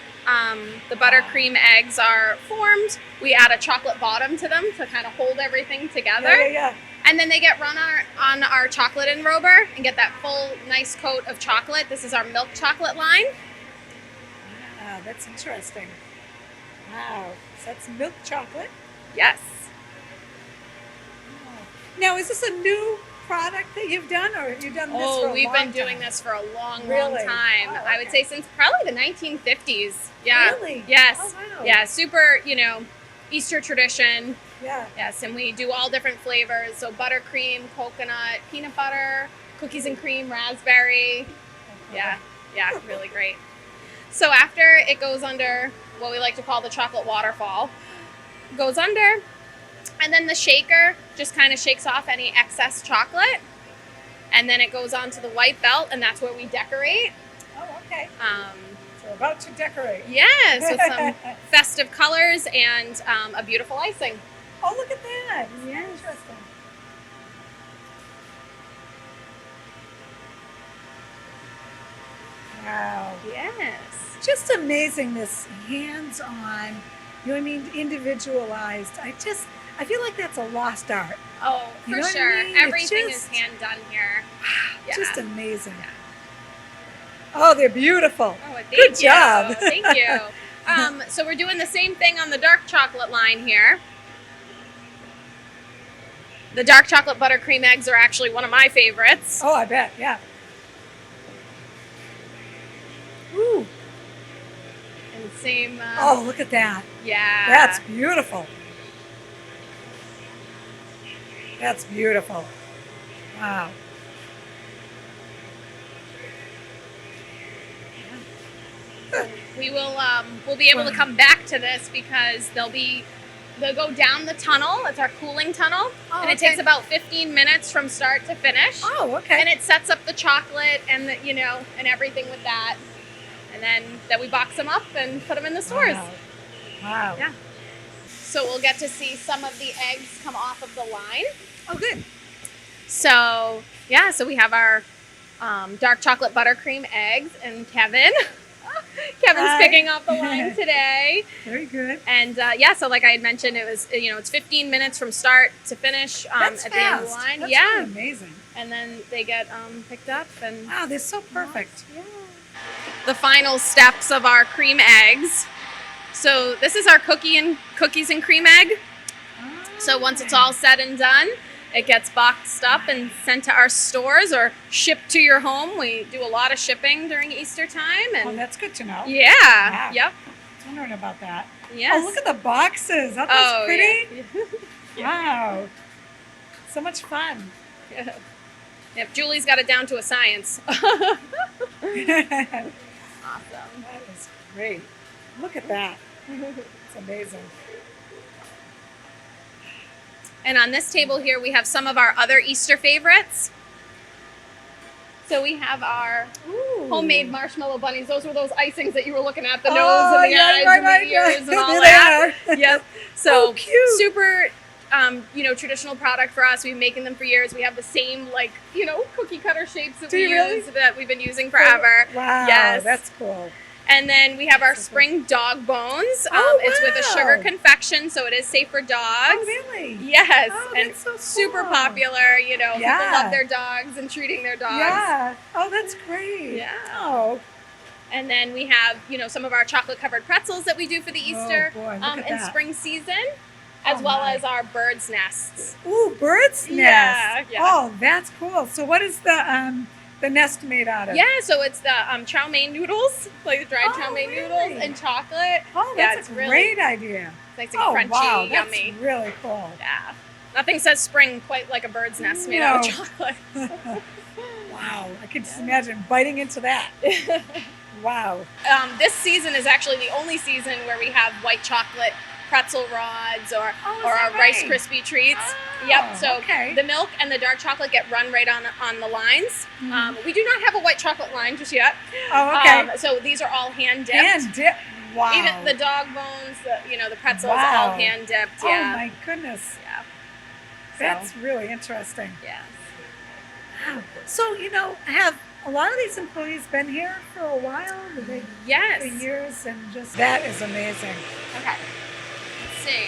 the buttercream eggs are formed, we add a chocolate bottom to them to kind of hold everything together. Yeah. And then they get run on our chocolate enrober and get that full nice coat of chocolate. This is our milk chocolate line. Wow, that's interesting. Wow. So that's milk chocolate. Yes. Now, is this a new product that you've done, or have you done this for Oh, a we've long been doing time? this for a long, Really? long time. Oh, I would okay. say since probably the 1950s. Yeah. Really? Yes. Oh, wow. Yeah, super, Easter tradition. Yeah. Yes, and we do all different flavors. So buttercream, coconut, peanut butter, cookies and cream, raspberry. Yeah, really great. So after it goes under what we like to call the chocolate waterfall, goes under, and then the shaker just kind of shakes off any excess chocolate. And then it goes onto the white belt, and that's where we decorate. Oh, okay. So we're about to decorate. Yes, with some festive colors and a beautiful icing. Oh, look at that. Yes. Interesting. Wow. Yes. Just amazing, this hands-on, you know what I mean, individualized. I feel like that's a lost art. Oh, You for know what I sure. mean? It's Everything is just- hand done here. Yeah. Just amazing. Oh, they're beautiful. Oh, thank Good you. job. Thank you. So we're doing the same thing on the dark chocolate line here. The dark chocolate buttercream eggs are actually one of my favorites. Oh, I bet, yeah. Ooh. And same. Oh, look at that. Yeah. That's beautiful. That's beautiful. Wow. We will. We'll be able to come back to this because they'll go down the tunnel. It's our cooling tunnel, Oh, and it okay. takes about 15 minutes from start to finish. Oh, okay. And it sets up the chocolate and and everything with that. And then we box them up and put them in the stores. Wow. Wow. Yeah. So we'll get to see some of the eggs come off of the line. Oh, good. So yeah, so we have our dark chocolate buttercream eggs, and Kevin's Hi. picking up the line today. Very good. And so like I had mentioned, it was it's 15 minutes from start to finish That's at the end of the fast. line. That's yeah, really amazing. and then they get picked up and Wow, they're so perfect. the final steps of our cream eggs. So this is our cookies and cream egg. So once it's all said and done, it gets boxed up and sent to our stores or shipped to your home. We do a lot of shipping during Easter time, Oh, and that's good to know. yeah, Wow. yep, I was wondering about that. yes. Oh, look at the boxes. Aren't those pretty? Yeah. Wow. So much fun. Yeah. Yep, Julie's got it down to a science. That Awesome. is great. Look at that. It's amazing. And on this table here, we have some of our other Easter favorites. So we have our homemade marshmallow bunnies. Those were those icings that you were looking at, the nose and the eyes and the ears and all There that. they are. Yep. So Oh, cute. super, traditional product for us. We've been making them for years. We have the same cookie cutter shapes that Do we you really? use that we've been using forever. Wow, Yes. that's cool. And then we have our spring dog bones. Oh, It's with a wow. sugar confection, so it is safe for dogs. Oh, really? Yes, Oh, and that's so super cool. popular. People Yeah. love their dogs and treating their dogs. Yeah. Oh, that's great. Yeah. Oh, And then we have, some of our chocolate covered pretzels that we do for the Easter boy, look at in that. spring season, as Oh, well my. as our birds' nests. ooh, bird's nest. Yeah, yeah. Oh, that's cool. So, what is the nest made out of? Yeah, so it's the chow mein noodles, like the dried Oh, chow mein really? noodles and chocolate. Oh, Yeah, that's it's a really great idea. Nice and Oh, crunchy, wow, yummy. that's really cool. Yeah. Nothing says spring quite like a bird's nest made out of No. chocolate. Wow, I could just imagine biting into that. Wow. This season is actually the only season where we have white chocolate pretzel rods or Is our that Rice right? Krispie treats. Oh, Yep. So okay. the milk and the dark chocolate get run right on the lines. We do not have a white chocolate line just yet. Oh, okay. So these are all hand dipped. And dip. Wow. Even the dog bones, the pretzels, Wow. all hand dipped. Oh Yeah. my goodness. Yeah. That's really interesting. Yeah. So, have a lot of these employees been here for a while? Have they Yes. for years? And just that is amazing. Okay. Let's see.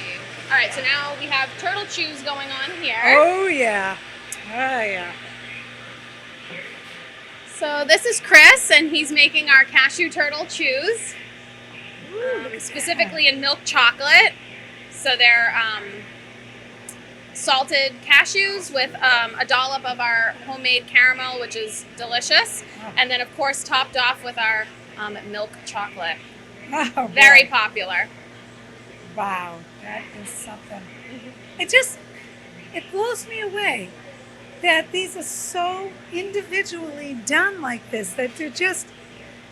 All right. So now we have turtle chews going on here. Oh yeah. Oh yeah. So this is Chris, and he's making our cashew turtle chews, Look at specifically in milk chocolate. So they're salted cashews with a dollop of our homemade caramel, which is delicious, and then of course topped off with our milk chocolate. that. Oh, Very boy. popular. Wow, that is something. It blows me away that these are so individually done like this, that they're just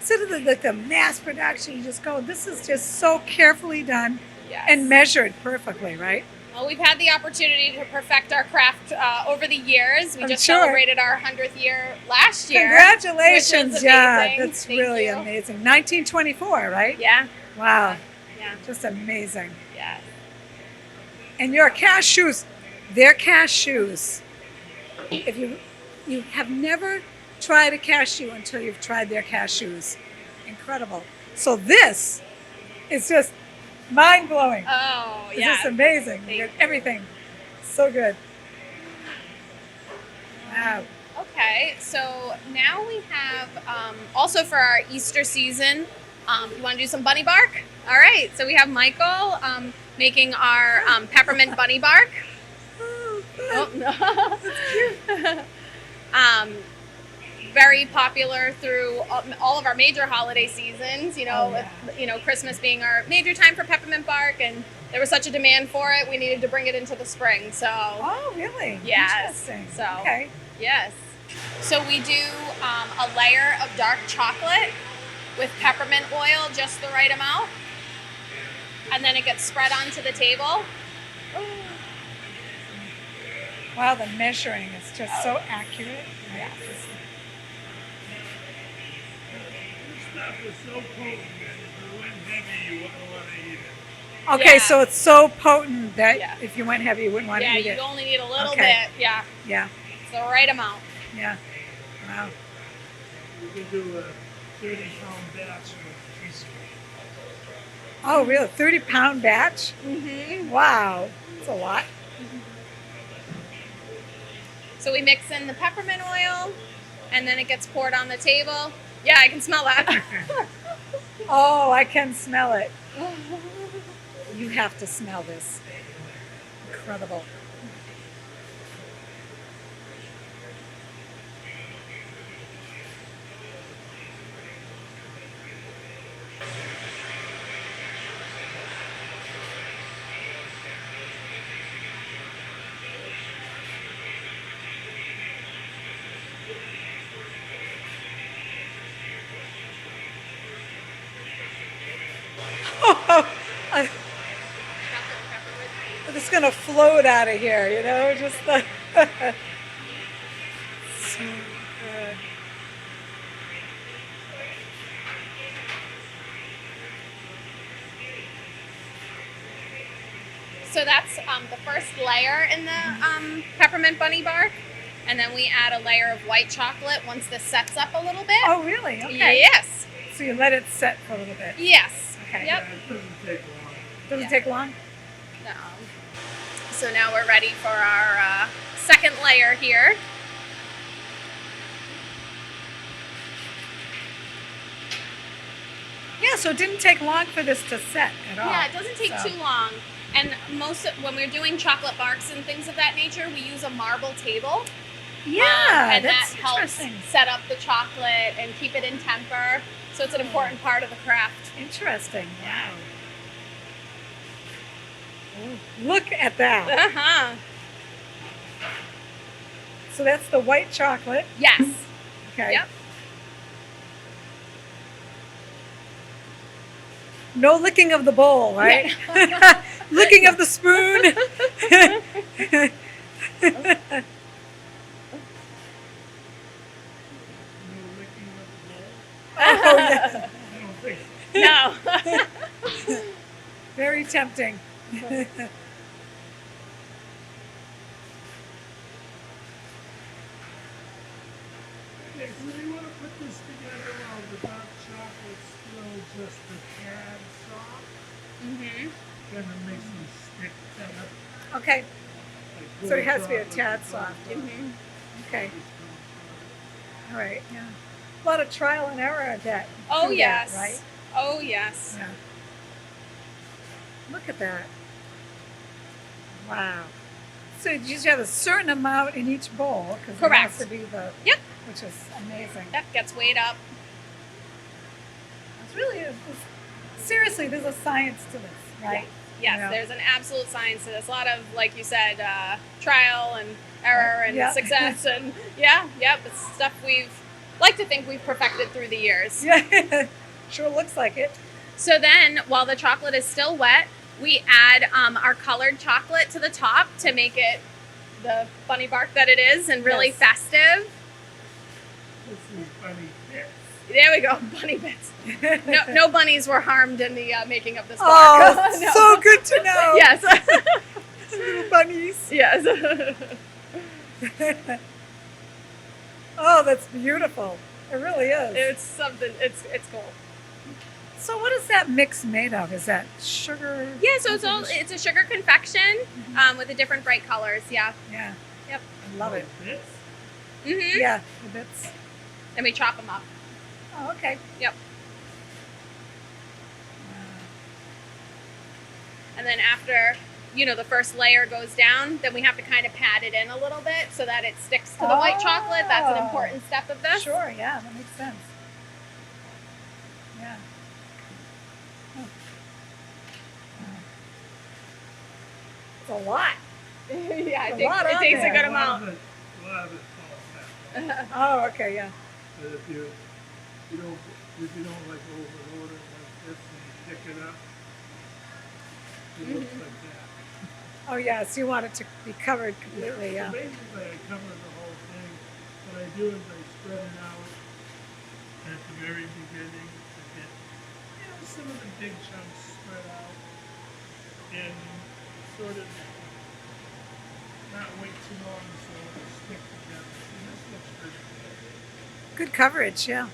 sort of like the mass production. You just go, this is just so carefully done Yes. and measured perfectly, right? Well, we've had the opportunity to perfect our craft over the years. We I'm just sure. celebrated our 100th year last year. Congratulations, which is yeah, amazing. that's Thank really you. amazing. 1924, right? Yeah. Wow, Yeah. just amazing. Yeah. And your cashews, they're cashews. If you have never tried a cashew until you've tried their cashews, incredible. So this is just mind-blowing. Oh, It's yeah. just amazing. Thank You get you. everything. So good. Wow. Okay, so now we have also for our Easter season. You want to do some bunny bark? All right, so we have Michael making our peppermint bunny bark. Oh, no. Very popular through all of our major holiday seasons. With Christmas being our major time for peppermint bark, and there was such a demand for it, we needed to bring it into the spring. So Oh, really? Yes. Interesting. So Okay. yes, so we do a layer of dark chocolate with peppermint oil, just the right amount, and then it gets spread onto the table. Wow, the measuring is just so accurate. Yes. This stuff is so potent that if you went heavy, you wouldn't want to eat it. Okay, Yeah. so it's so potent that Yeah. if you went heavy, you wouldn't want Yeah, to eat you it. only need a little Okay. bit. Yeah, Yeah, it's the right amount. yeah. Wow. You can do a 30-pound batch with piece. Oh, really? 30-pound batch? Mm-hmm. Wow, that's a lot. So we mix in the peppermint oil, and then it gets poured on the table. Yeah, I can smell that. Oh, I can smell it. You have to smell this. Incredible. It's gonna float out of here, you know, just the so good. So that's the first layer in the peppermint bunny bark. And then we add a layer of white chocolate once this sets up a little bit. Oh, really? Okay. Yes. So you let it set for a little bit. Yes. Okay. Yep. It doesn't take long. Doesn't take long? No. So now we're ready for our second layer here. Yeah, so it didn't take long for this to set at all. Yeah, it doesn't take So- too long. And when we're doing chocolate barks and things of that nature, we use a marble table. Yeah, and that's that helps interesting. set up the chocolate and keep it in temper. So it's an important part of the craft. Interesting. Wow. Oh, look at that. Uh-huh. So that's the white chocolate. Yes. Okay. Yep. No licking of the bowl, right? Licking of the spoon. No licking of the bowl? Oh, yeah. I don't think so. No. Very tempting. Okay, so you want to put this together while the dark chocolate's still just a tad soft. Mm-hmm. Then it makes them stick together. Okay. Like So it has to be a cold tad chocolate, soft. Mm-hmm. Okay. All right. Yeah. A lot of trial and error at that. Oh, through yes. That, right? Oh, yes. Yeah. Look at that. Wow. So you just have a certain amount in each bowl because it has Correct. to be the. Yep. Which is amazing. Yep, gets weighed up. It's really seriously, there's a science to this, right? Yes, Yeah. there's an absolute science to this. A lot of, like you said, trial and error and Yeah. success. And it's stuff we've like to think we've perfected through the years. Yeah. Sure looks like it. So then, while the chocolate is still wet, we add our colored chocolate to the top to make it the bunny bark that it is and really Yes. festive. This is bunny bits. There we go, bunny bits. No bunnies were harmed in the making of this bark. Oh, No. so good to know. Yes. Little bunnies. Yes. Oh, that's beautiful. It really is. It's something. It's cool. So what is that mix made of? Is that sugar? Yeah. So it's a sugar confection with the different bright colors. Yeah. Yeah. Yep. I love it. Bits? Mhm. Yeah, the bits. And we chop them up. Oh, okay. Yep. And then after, the first layer goes down, then we have to kind of pat it in a little bit so that it sticks to the white chocolate. That's an Oh. important step of this. Sure, yeah, that makes sense. Yeah. Oh. It's a lot. Yeah, I A think lot it on takes a there. good A lot amount. of it falls back. Oh, okay, yeah. But if you don't like overload it like this and you pick it up, it looks like that. Oh, yeah, so you want it to be covered completely, yeah. So basically, I cover the whole thing. What I do is I spread it out at the very beginning to get some of the big chunks spread out and sort of not wait too long so it'll stick together. See, this looks pretty good. Good coverage, yeah.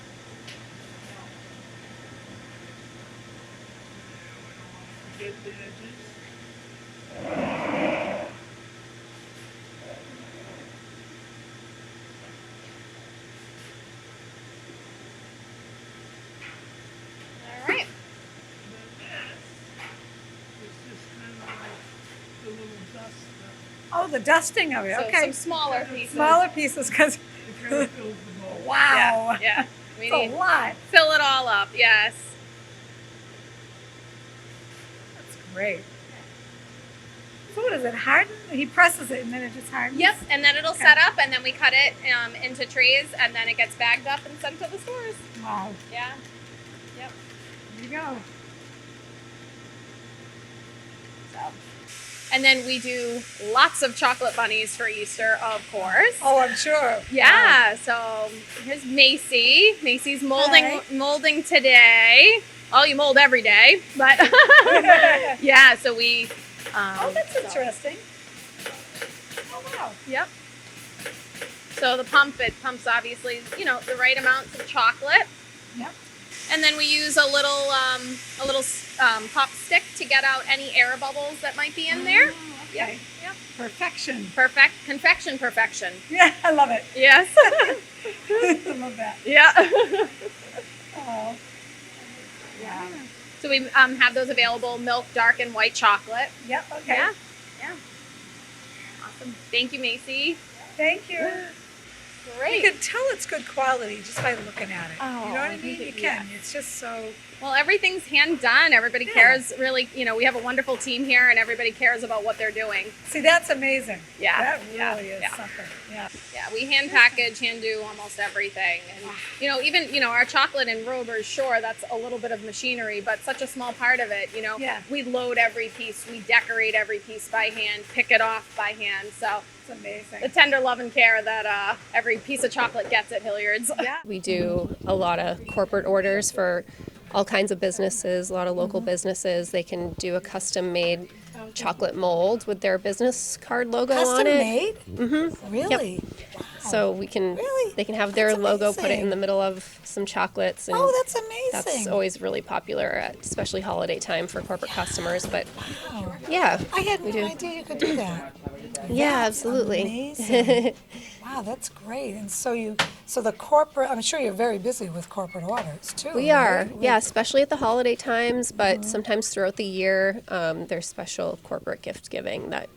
Get the edges. All right. It's just kind of like the little dust that Oh, the dusting of it. So Okay. some smaller pieces. Smaller pieces, because it kind of fills the mold. wow, Yeah. We it's a need lot. fill it all up. Yes. That's great. So what is it? Harden? He presses it and then it just hardens. Yep. And then it'll Okay. set up, and then we cut it into trays, and then it gets bagged up and sent to the stores. Wow. Yeah. Yep. There you go. So. And then we do lots of chocolate bunnies for Easter, of course. Oh, I'm sure. Yeah, so here's Macy. Macy's molding Hi. molding today. Oh, you mold every day, but yeah. So we. Oh, that's so- interesting. Oh, wow. Yep. So it pumps obviously, the right amounts of chocolate, Yep. and then we use a little pop stick to get out any air bubbles that might be in there. Oh, okay. Yep. Perfection. Perfect confection perfection. Yeah, I love it. Yes. I love that. Yeah. Oh. Yeah. So we have those available: milk, dark, and white chocolate. Yep. Okay. Yeah. Yeah. Awesome. Thank you, Macy. Thank you. You Great. can tell it's good quality just by looking at it. Oh, you know what I mean? You yeah. can. It's just so. Well, everything's hand done. Everybody Yeah. cares. Really, we have a wonderful team here, and everybody cares about what they're doing. See, that's amazing. Yeah, That yeah, really is yeah. something. Yeah. Yeah, we hand package, hand do almost everything. And, even, our chocolate and rovers, sure, that's a little bit of machinery, but such a small part of it, Yeah. We load every piece, we decorate every piece by hand, pick it off by hand. So It's amazing. the tender love and care that every piece of chocolate gets at Hilliard's. Yeah. We do a lot of corporate orders for all kinds of businesses, a lot of local businesses. They can do a custom-made chocolate mold with their business card logo Custom on it. made? Mm-hmm. Really? Wow. So we can, Really? they can have their That's logo, put it amazing. in the middle of some chocolates, and Oh, that's amazing. that's always really popular, at especially holiday time for corporate customers. But Wow. yeah, I had we no do. idea you could do that. Yeah, That's absolutely. Amazing. Wow, that's great. And so the corporate, I'm sure you're very busy with corporate orders too. We are, right? yeah, especially at the holiday times, but sometimes throughout the year, there's special corporate gift giving that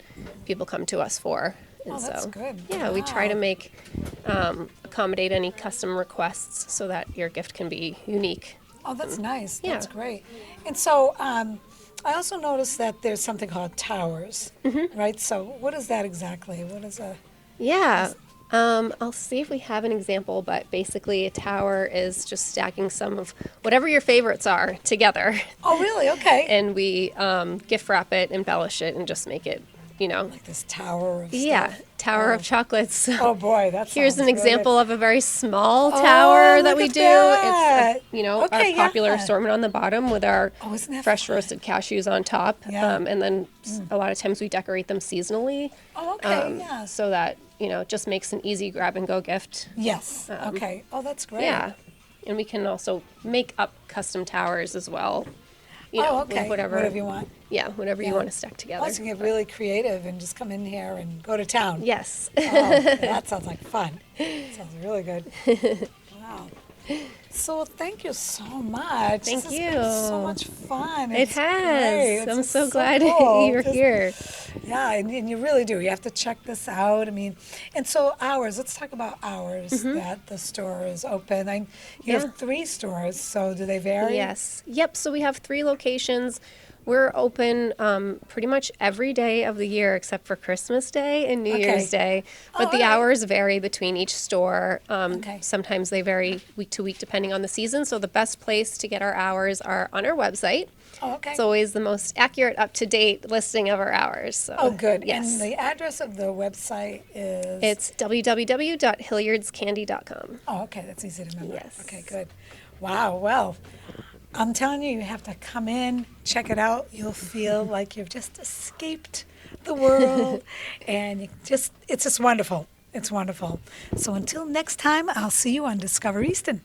people come to us for. And Oh, that's good. Yeah, we try to Wow. make, accommodate any custom requests so that your gift can be unique. Oh, that's nice. Yeah. That's great. And so I also noticed that there's something called towers, right? So what is that exactly? What is a... Yeah. I'll see if we have an example, but basically a tower is just stacking some of whatever your favorites are together. Oh, really? Okay. And we gift wrap it, embellish it, and just make it, Like this tower of yeah, stuff. tower of chocolates. Oh, boy, that's Here's an example of a very small tower that look we at do. that. It's, Okay, our popular yeah. assortment on the bottom with our Oh, isn't that fresh fun? roasted cashews on top. Yeah. And then a lot of times we decorate them seasonally. Oh, okay, yeah. So that, it just makes an easy grab and go gift. Yes, okay. Oh, that's great. Yeah. And we can also make up custom towers as well. Oh, with okay. Whatever you want. Yeah, whatever you Yeah. want to stack together. Oh, so you can get really creative and just come in here and go to town. Yes. Oh, that sounds like fun. Sounds really good. Wow. So thank you so much. Thank This has been so you. much fun. It It's has. great. It's I'm just so glad cool. you're Just- here. Yeah, and you really do. You have to check this out. I mean, and so hours. Let's talk about hours that the store is open. You Yeah. have 3 stores, so do they vary? Yes. Yep. So we have 3 locations. We're open pretty much every day of the year except for Christmas Day and New Okay. Year's Day. But Oh, the all right. hours vary between each store. Okay. Sometimes they vary week to week depending on the season. So the best place to get our hours are on our website. Oh, okay. It's always the most accurate, up-to-date listing of our hours. So, Oh, good. Yes. And the address of the website is? It's www.hilliardscandy.com. Oh, okay. That's easy to remember. Yes. Okay, good. Wow. Well, I'm telling you, you have to come in, check it out. You'll feel like you've just escaped the world, and it's just wonderful. It's wonderful. So until next time, I'll see you on Discover Easton.